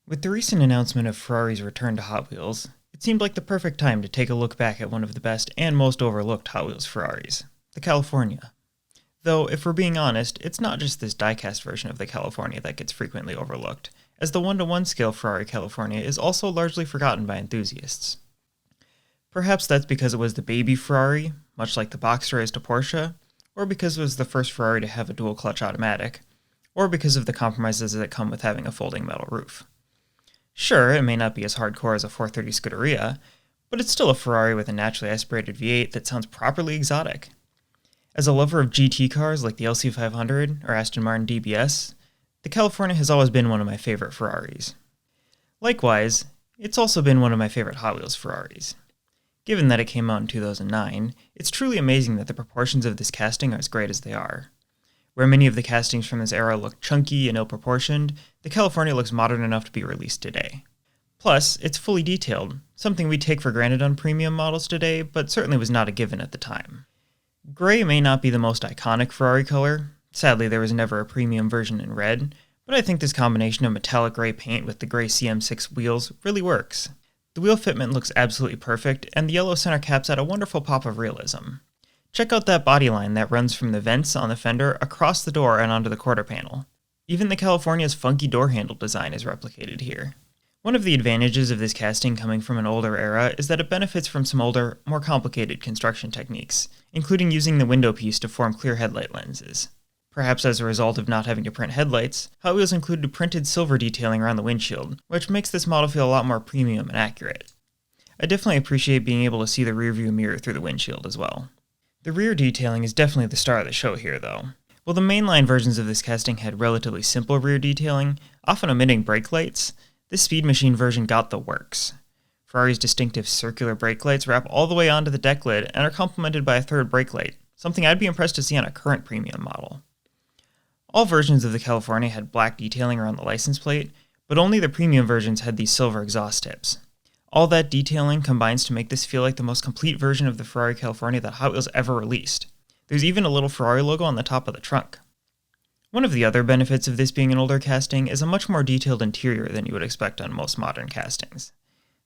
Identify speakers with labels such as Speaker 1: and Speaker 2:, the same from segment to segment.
Speaker 1: With the recent announcement of Ferrari's return to Hot Wheels, it seemed like the perfect time to take a look back at one of the best and most overlooked Hot Wheels Ferraris, the California. Though, if we're being honest, it's not just this diecast version of the California that gets frequently overlooked, as the 1:1 scale Ferrari California is also largely forgotten by enthusiasts. Perhaps that's because it was the baby Ferrari, much like the Boxster is to Porsche, or because it was the first Ferrari to have a dual-clutch automatic, or because of the compromises that come with having a folding metal roof. Sure, it may not be as hardcore as a 430 Scuderia, but it's still a Ferrari with a naturally aspirated V8 that sounds properly exotic. As a lover of GT cars like the LC500 or Aston Martin DBS, the California has always been one of my favorite Ferraris. Likewise, it's also been one of my favorite Hot Wheels Ferraris. Given that it came out in 2009, it's truly amazing that the proportions of this casting are as great as they are. Where many of the castings from this era look chunky and ill-proportioned, the California looks modern enough to be released today. Plus, it's fully detailed, something we take for granted on premium models today, but certainly was not a given at the time. Gray may not be the most iconic Ferrari color. Sadly, there was never a premium version in red, but I think this combination of metallic gray paint with the gray CM6 wheels really works. The wheel fitment looks absolutely perfect, and the yellow center caps add a wonderful pop of realism. Check out that body line that runs from the vents on the fender across the door and onto the quarter panel. Even the California's funky door handle design is replicated here. One of the advantages of this casting coming from an older era is that it benefits from some older, more complicated construction techniques, including using the window piece to form clear headlight lenses. Perhaps as a result of not having to print headlights, Hot Wheels included printed silver detailing around the windshield, which makes this model feel a lot more premium and accurate. I definitely appreciate being able to see the rearview mirror through the windshield as well. The rear detailing is definitely the star of the show here, though. While the mainline versions of this casting had relatively simple rear detailing, often omitting brake lights, this Speed Machine version got the works. Ferrari's distinctive circular brake lights wrap all the way onto the deck lid and are complemented by a third brake light, something I'd be impressed to see on a current premium model. All versions of the California had black detailing around the license plate, but only the premium versions had these silver exhaust tips. All that detailing combines to make this feel like the most complete version of the Ferrari California that Hot Wheels ever released. There's even a little Ferrari logo on the top of the trunk. One of the other benefits of this being an older casting is a much more detailed interior than you would expect on most modern castings.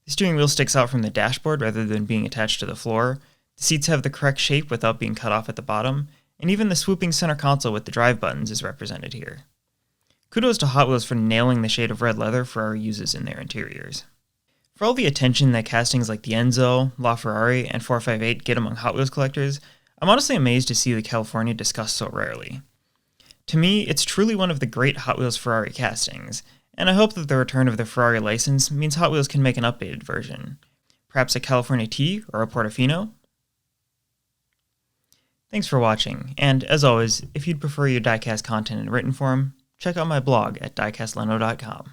Speaker 1: The steering wheel sticks out from the dashboard rather than being attached to the floor, the seats have the correct shape without being cut off at the bottom, and even the swooping center console with the drive buttons is represented here. Kudos to Hot Wheels for nailing the shade of red leather Ferrari uses in their interiors. For all the attention that castings like the Enzo, LaFerrari, and 458 get among Hot Wheels collectors, I'm honestly amazed to see the California discussed so rarely. To me, it's truly one of the great Hot Wheels Ferrari castings, and I hope that the return of the Ferrari license means Hot Wheels can make an updated version. Perhaps a California T or a Portofino? Thanks for watching, and as always, if you'd prefer your diecast content in written form, check out my blog at diecastleno.com.